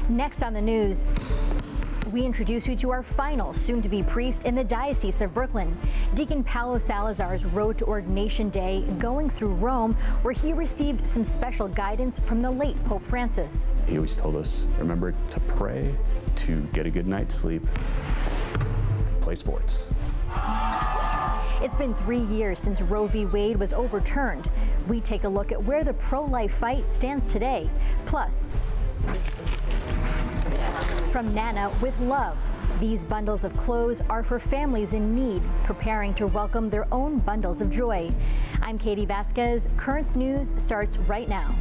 Next on the news, we introduce you to our final soon-to-be priest in the Diocese of Brooklyn, Deacon Paulo Salazar's road to ordination day going through Rome, where he received some special guidance from the late Pope Francis. He always told us, remember to pray, to get a good night's sleep, play sports. It's been 3 years since Roe v. Wade was overturned. We take a look at where the pro-life fight stands today. Plus, from Nana with love, these bundles of clothes are for families in need, preparing to welcome their own bundles of joy. I'm Katie Vasquez. Currents News starts right now.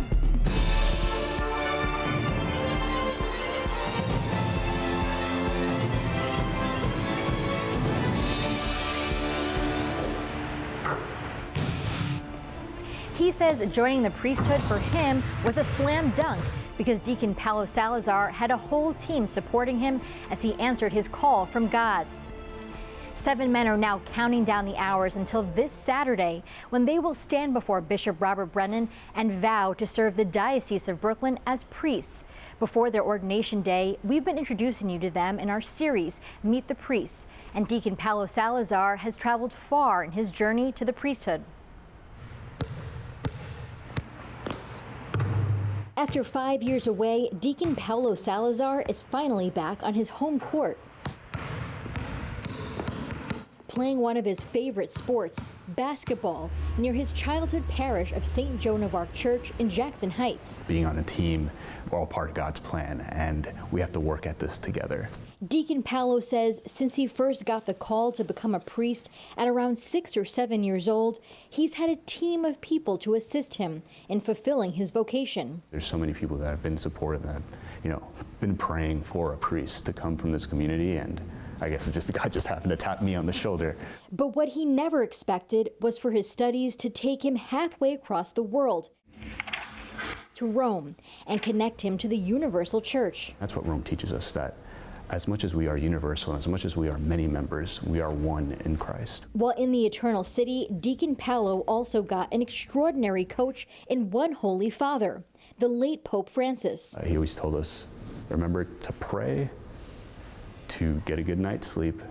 He says joining the priesthood for him was a slam dunk because Deacon Paulo Salazar had a whole team supporting him as he answered his call from God. 7 men are now counting down the hours until this Saturday, when they will stand before Bishop Robert Brennan and vow to serve the Diocese of Brooklyn as priests. Before their ordination day, we've been introducing you to them in our series, Meet the Priests, and Deacon Paulo Salazar has traveled far in his journey to the priesthood. After 5 years away, Deacon Paulo Salazar is finally back on his home court, playing one of his favorite sports, basketball, near his childhood parish of St. Joan of Arc Church in Jackson Heights. Being on a team, we're all part of God's plan, and we have to work at this together. Deacon Paulo says since he first got the call to become a priest at around 6 or 7 years old, he's had a team of people to assist him in fulfilling his vocation. There's so many people that have been supportive, that been praying for a priest to come from this community, and I guess God just happened to tap me on the shoulder. But what he never expected was for his studies to take him halfway across the world to Rome and connect him to the universal church. That's what Rome teaches us, that as much as we are universal, and as much as we are many members, we are one in Christ. While in the Eternal City, Deacon Paulo also got an extraordinary coach in one Holy Father, the late Pope Francis. He always told us, remember to pray, to get a good night's sleep,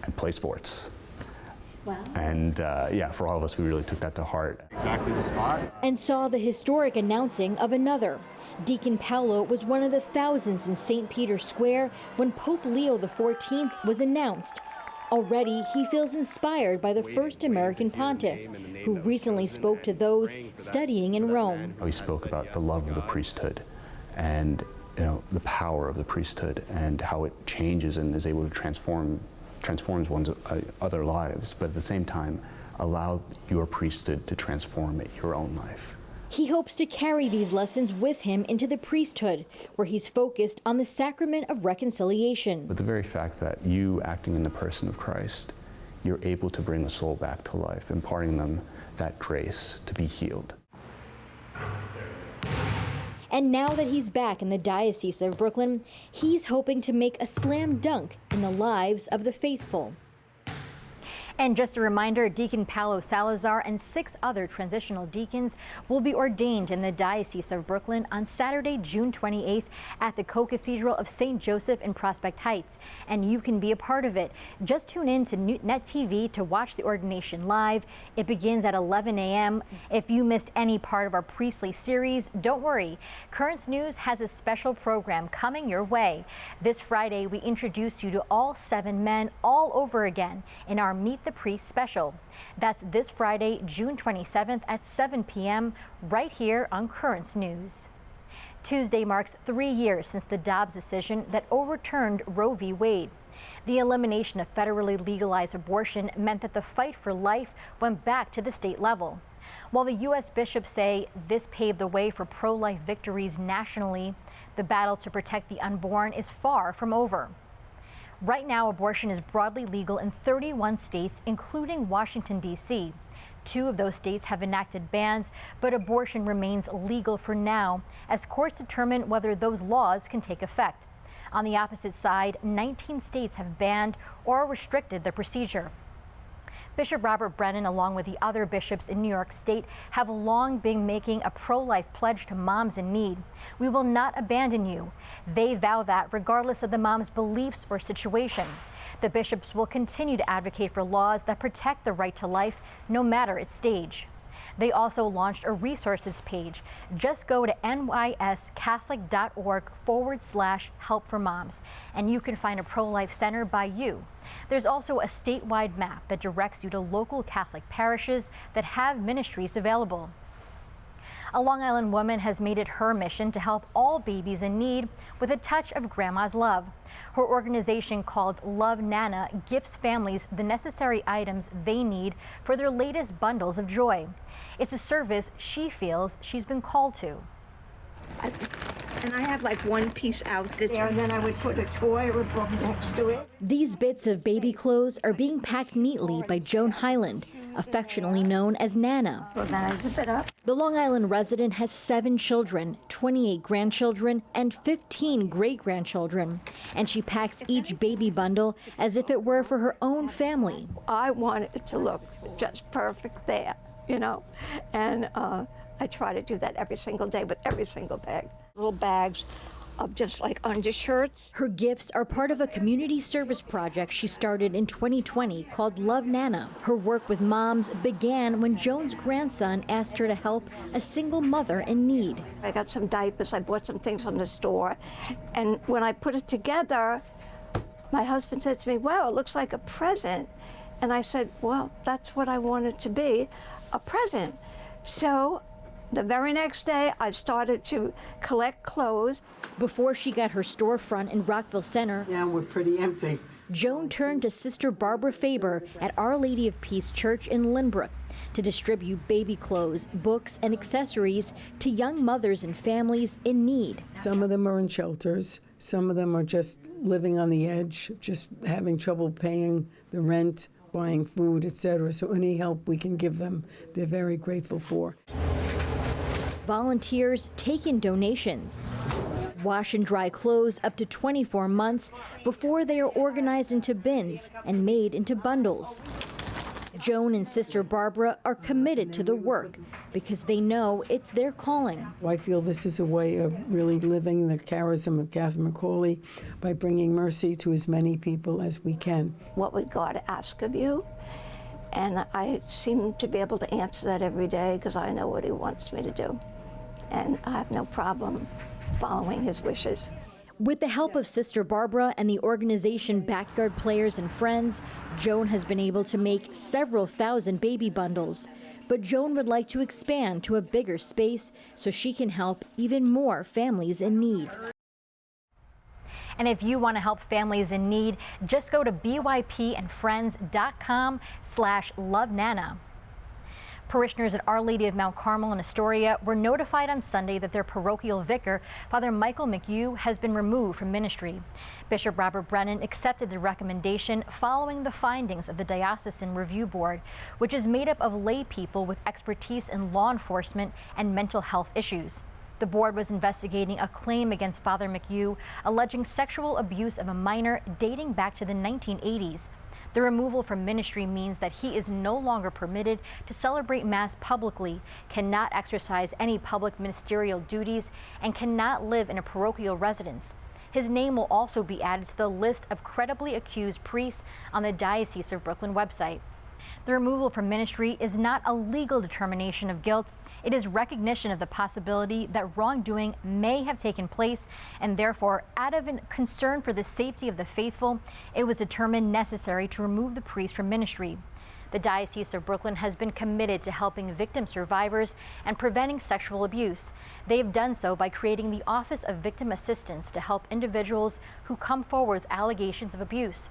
and play sports. Wow. And for all of us, we really took that to heart. Exactly the spot. And saw the historic announcing of another. Deacon Paulo was one of the thousands in St. Peter's Square when Pope Leo XIV was announced. Already, he feels inspired by the first American pontiff, who recently spoke to those studying in Rome. He spoke about the love of the priesthood and the power of the priesthood and how it changes and is able to transforms one's other lives, but at the same time, allow your priesthood to transform your own life. He hopes to carry these lessons with him into the priesthood, where he's focused on the sacrament of reconciliation. But the very fact that you, acting in the person of Christ, you're able to bring a soul back to life, imparting them that grace to be healed. And now that he's back in the Diocese of Brooklyn, he's hoping to make a slam dunk in the lives of the faithful. And just a reminder, Deacon Paulo Salazar and 6 other transitional deacons will be ordained in the Diocese of Brooklyn on Saturday, June 28th at the Co-Cathedral of St. Joseph in Prospect Heights. And you can be a part of it. Just tune in to Net TV to watch the ordination live. It begins at 11 a.m. If you missed any part of our priestly series, don't worry. Currents News has a special program coming your way. This Friday, we introduce you to all 7 men all over again in our Meet the Priest special. That's this Friday, June 27th at 7 p.m. right here on Currents News. Tuesday marks 3 years since the Dobbs decision that overturned Roe v. Wade. The elimination of federally legalized abortion meant that the fight for life went back to the state level. While the U.S. bishops say this paved the way for pro-life victories nationally, the battle to protect the unborn is far from over. Right now, abortion is broadly legal in 31 states, including Washington, D.C. 2 of those states have enacted bans, but abortion remains legal for now as courts determine whether those laws can take effect. On the opposite side, 19 states have banned or restricted the procedure. Bishop Robert Brennan, along with the other bishops in New York State, have long been making a pro-life pledge to moms in need. We will not abandon you. They vow that regardless of the mom's beliefs or situation. The bishops will continue to advocate for laws that protect the right to life, no matter its stage. They also launched a resources page. Just go to nyscatholic.org/help for moms, and you can find a pro-life center by you. There's also a statewide map that directs you to local Catholic parishes that have ministries available. A Long Island woman has made it her mission to help all babies in need with a touch of grandma's love. Her organization, called Love Nana, gifts families the necessary items they need for their latest bundles of joy. It's a service she feels she's been called to. And I have like one piece outfit there, and then I would put a toy or a book next to it. These bits of baby clothes are being packed neatly by Joan Highland, affectionately known as Nana. So then I zip it up. The Long Island resident has 7 children, 28 grandchildren, and 15 great-grandchildren. And she packs each baby bundle as if it were for her own family. I want it to look just perfect there, you know, and I try to do that every single day with every single bag. Little bags of just like undershirts. Her gifts are part of a community service project she started in 2020 called Love Nana. Her work with moms began when Joan's grandson asked her to help a single mother in need. I got some diapers, I bought some things from the store, and when I put it together, my husband said to me, "Wow, it looks like a present." And I said, "Well, that's what I want it to be, a present." So the very next day, I started to collect clothes. Before she got her storefront in Rockville Center, now we're pretty empty. Joan turned to Sister Barbara Faber at Our Lady of Peace Church in Lynbrook to distribute baby clothes, books, and accessories to young mothers and families in need. Some of them are in shelters. Some of them are just living on the edge, just having trouble paying the rent, buying food, etc. So any help we can give them, they're very grateful for. Volunteers take in donations, wash and dry clothes up to 24 months before they are organized into bins and made into bundles. Joan and Sister Barbara are committed to the work because they know it's their calling. I feel this is a way of really living the charism of Catherine Macaulay by bringing mercy to as many people as we can. What would God ask of you? And I seem to be able to answer that every day because I know what He wants me to do. And I have no problem following His wishes. With the help of Sister Barbara and the organization Backyard Players and Friends, Joan has been able to make several thousand baby bundles. But Joan would like to expand to a bigger space so she can help even more families in need. And if you want to help families in need, just go to bypandfriends.com/lovenana. Parishioners at Our Lady of Mount Carmel in Astoria were notified on Sunday that their parochial vicar, Father Michael McHugh, has been removed from ministry. Bishop Robert Brennan accepted the recommendation following the findings of the Diocesan Review Board, which is made up of lay people with expertise in law enforcement and mental health issues. The board was investigating a claim against Father McHugh alleging sexual abuse of a minor dating back to the 1980s. The removal from ministry means that he is no longer permitted to celebrate Mass publicly, cannot exercise any public ministerial duties, and cannot live in a parochial residence. His name will also be added to the list of credibly accused priests on the Diocese of Brooklyn website. The removal from ministry is not a legal determination of guilt. It is recognition of the possibility that wrongdoing may have taken place, and therefore, out of concern for the safety of the faithful, it was determined necessary to remove the priest from ministry. The Diocese of Brooklyn has been committed to helping victim survivors and preventing sexual abuse. They have done so by creating the Office of Victim Assistance to help individuals who come forward with allegations of abuse.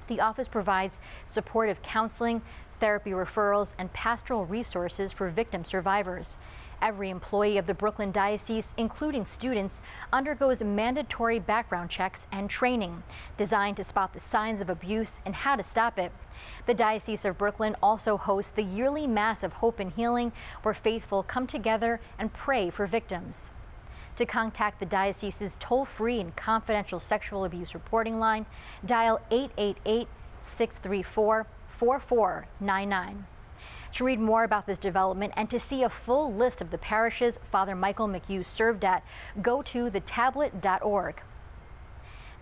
The office provides supportive counseling, therapy referrals, and pastoral resources for victim survivors. Every employee of the Brooklyn Diocese, including students, undergoes mandatory background checks and training designed to spot the signs of abuse and how to stop it. The Diocese of Brooklyn also hosts the yearly Mass of Hope and Healing, where faithful come together and pray for victims. To contact the diocese's toll-free and confidential sexual abuse reporting line, dial 888-634-5655. 4499. To read more about this development and to see a full list of the parishes Father Michael McHugh served at, go to thetablet.org.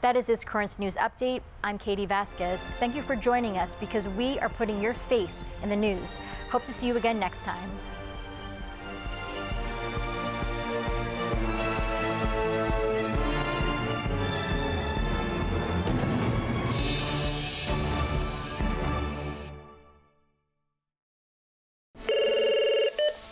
That is this Currents News Update. I'm Katie Vasquez. Thank you for joining us because we are putting your faith in the news. Hope to see you again next time.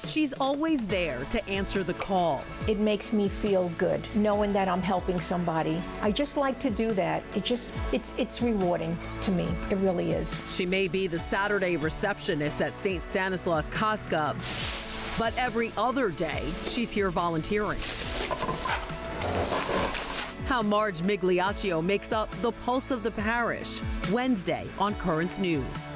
She's always there to answer the call. It makes me feel good knowing that I'm helping somebody. I just like to do that. It's rewarding to me. It really is. She may be the Saturday receptionist at St. Stanislaus Casca, but every other day she's here volunteering. How Marge Migliaccio makes up the pulse of the parish, Wednesday on Currents News.